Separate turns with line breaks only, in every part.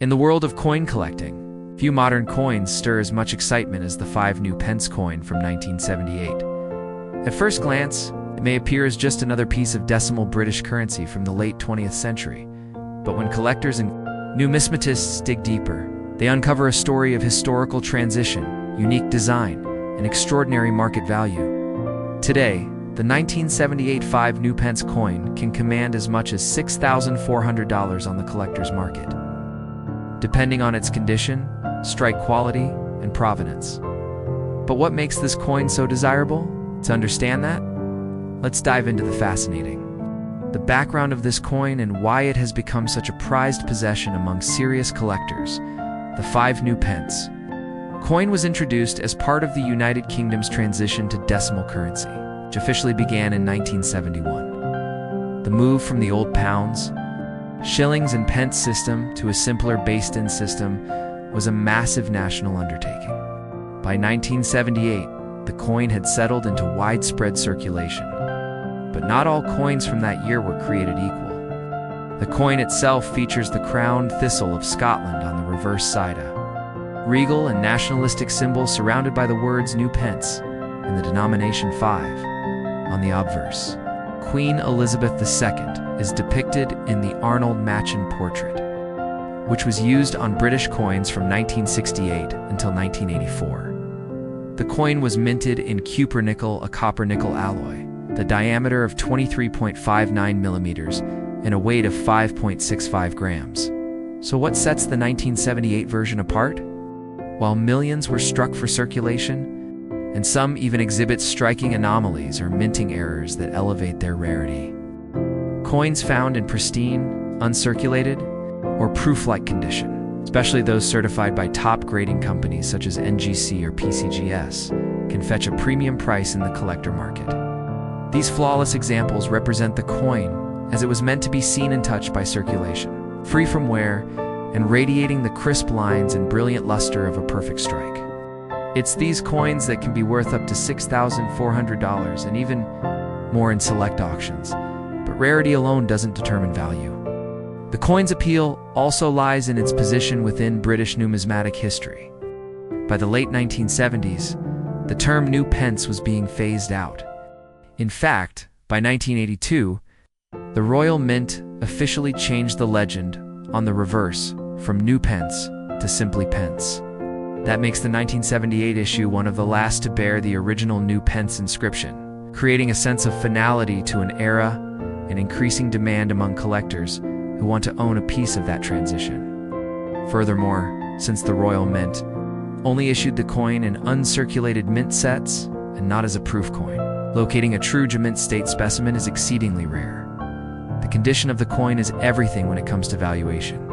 In the world of coin collecting, few modern coins stir as much excitement as the 5 new Pence coin from 1978. At first glance, it may appear as just another piece of decimal British currency from the late 20th century. But when collectors and numismatists dig deeper, they uncover a story of historical transition, unique design, and extraordinary market value. Today, the 1978 5 new Pence coin can command as much as $6,400 on the collector's market, depending on its condition, strike quality, and provenance. But what makes this coin so desirable? To understand that, let's dive into the fascinating the background of this coin and why it has become such a prized possession among serious collectors. The 5 new Pence coin was introduced as part of the United Kingdom's transition to decimal currency, which officially began in 1971. The move from the old pounds, shillings, and pence system to a simpler based-in system was a massive national undertaking. By 1978, the coin had settled into widespread circulation. But not all coins from that year were created equal. The coin itself features the crowned thistle of Scotland on the reverse side, a regal and nationalistic symbol surrounded by the words New Pence and the denomination 5 on the obverse. Queen Elizabeth II is depicted in the Arnold Machin portrait, which was used on British coins from 1968 until 1984. The coin was minted in cupronickel, a copper-nickel alloy, the diameter of 23.59 millimeters, and a weight of 5.65 grams. So what sets the 1978 version apart? While millions were struck for circulation, and some even exhibit striking anomalies or minting errors that elevate their rarity. Coins found in pristine, uncirculated, or proof-like condition, especially those certified by top grading companies such as NGC or PCGS, can fetch a premium price in the collector market. These flawless examples represent the coin as it was meant to be seen and touched by circulation, free from wear and radiating the crisp lines and brilliant luster of a perfect strike. It's these coins that can be worth up to $6,400 and even more in select auctions, but rarity alone doesn't determine value. The coin's appeal also lies in its position within British numismatic history. By the late 1970s, the term new pence was being phased out. In fact, by 1982, the Royal Mint officially changed the legend on the reverse from new pence to simply pence. That makes the 1978 issue one of the last to bear the original new pence inscription, creating a sense of finality to an era and increasing demand among collectors who want to own a piece of that transition. Furthermore, since the Royal Mint only issued the coin in uncirculated mint sets and not as a proof coin, locating a true gemint state specimen is exceedingly rare. The condition of the coin is everything when it comes to valuation.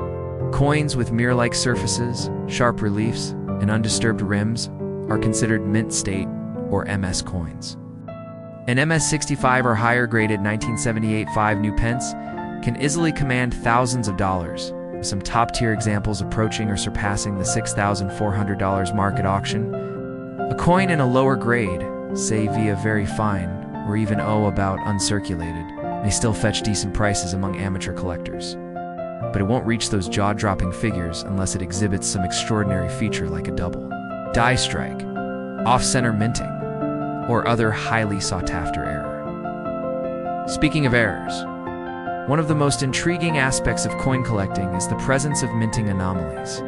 Coins with mirror-like surfaces, sharp reliefs, and undisturbed rims are considered mint state or MS coins. An MS-65 or higher graded 1978 5 new pence can easily command thousands of dollars, with some top-tier examples approaching or surpassing the $6,400 market auction. A coin in a lower grade, say via very fine or even about uncirculated, may still fetch decent prices among amateur collectors. But it won't reach those jaw-dropping figures unless it exhibits some extraordinary feature like a double die strike, off-center minting, or other highly sought-after error. Speaking of errors, one of the most intriguing aspects of coin collecting is the presence of minting anomalies.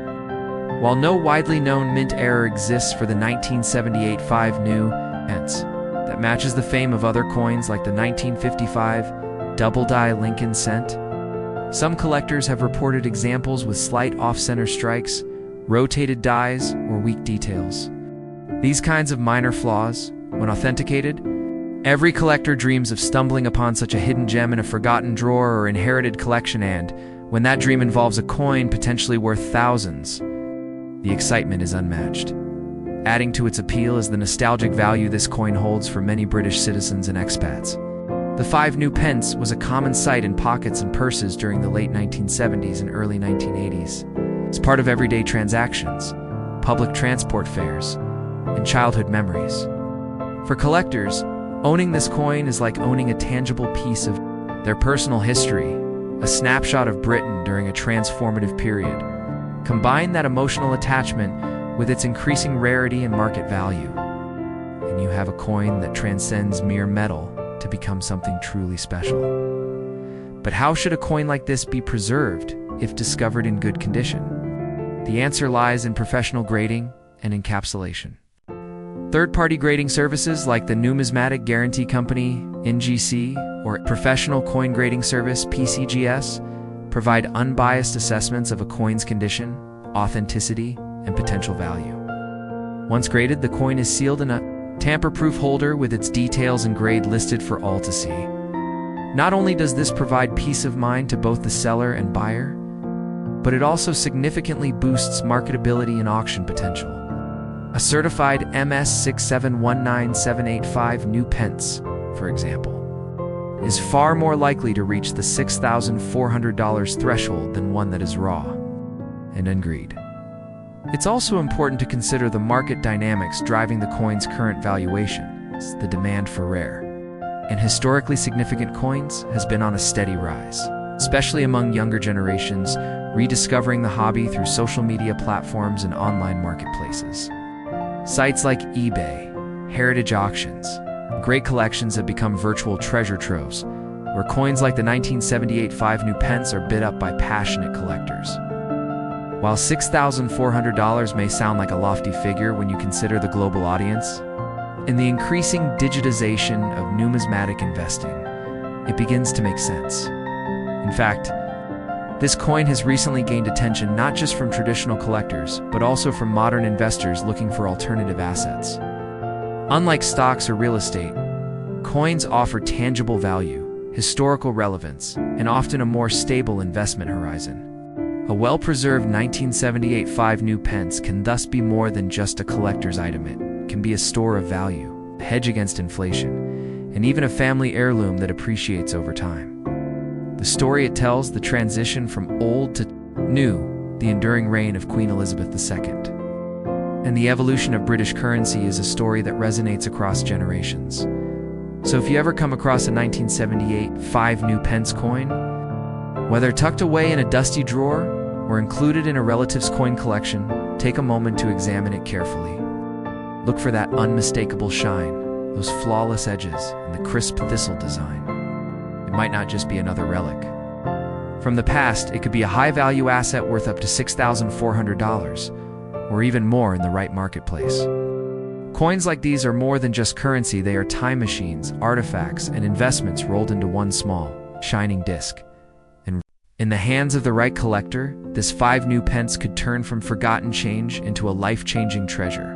While no widely known mint error exists for the 1978 5 new pence that matches the fame of other coins like the 1955 double-die Lincoln cent, some collectors have reported examples with slight off-center strikes, rotated dies, or weak details. These kinds of minor flaws, when authenticated, every collector dreams of stumbling upon such a hidden gem in a forgotten drawer or inherited collection, and when that dream involves a coin potentially worth thousands, the excitement is unmatched. Adding to its appeal is the nostalgic value this coin holds for many British citizens and expats. The 5 new pence was a common sight in pockets and purses during the late 1970s and early 1980s. It's part of everyday transactions, public transport fares, and childhood memories. For collectors, owning this coin is like owning a tangible piece of their personal history, a snapshot of Britain during a transformative period. Combine that emotional attachment with its increasing rarity and market value, and you have a coin that transcends mere metal to become something truly special. But how should a coin like this be preserved if discovered in good condition? The answer lies in professional grading and encapsulation. Third-party grading services like the Numismatic Guarantee Company, NGC, or Professional Coin Grading Service, PCGS, provide unbiased assessments of a coin's condition, authenticity, and potential value. Once graded, the coin is sealed in a tamper-proof holder with its details and grade listed for all to see. Not only does this provide peace of mind to both the seller and buyer, but it also significantly boosts marketability and auction potential. A certified MS6719785 new Pence, for example, is far more likely to reach the $6,400 threshold than one that is raw and ungreed. It's also important to consider the market dynamics driving the coin's current valuation. The demand for rare and historically significant coins has been on a steady rise, especially among younger generations, rediscovering the hobby through social media platforms and online marketplaces. Sites like eBay, heritage auctions, great collections have become virtual treasure troves, where coins like the 1978 5 new Pence are bid up by passionate collectors. While $6,400 may sound like a lofty figure when you consider the global audience, in the increasing digitization of numismatic investing, it begins to make sense. In fact, this coin has recently gained attention not just from traditional collectors, but also from modern investors looking for alternative assets. Unlike stocks or real estate, coins offer tangible value, historical relevance, and often a more stable investment horizon. A well-preserved 1978 5 new Pence can thus be more than just a collector's item. It can be a store of value, a hedge against inflation, and even a family heirloom that appreciates over time. The story it tells, the transition from old to new, the enduring reign of Queen Elizabeth II, and the evolution of British currency is a story that resonates across generations. So if you ever come across a 1978 5 new Pence coin, whether tucked away in a dusty drawer or included in a relative's coin collection, take a moment to examine it carefully. Look for that unmistakable shine, those flawless edges, and the crisp thistle design. It might not just be another relic from the past. It could be a high-value asset worth up to $6,400, or even more in the right marketplace. Coins like these are more than just currency. They are time machines, artifacts, and investments rolled into one small, shining disc. And in the hands of the right collector, this 5 new Pence could turn from forgotten change into a life-changing treasure.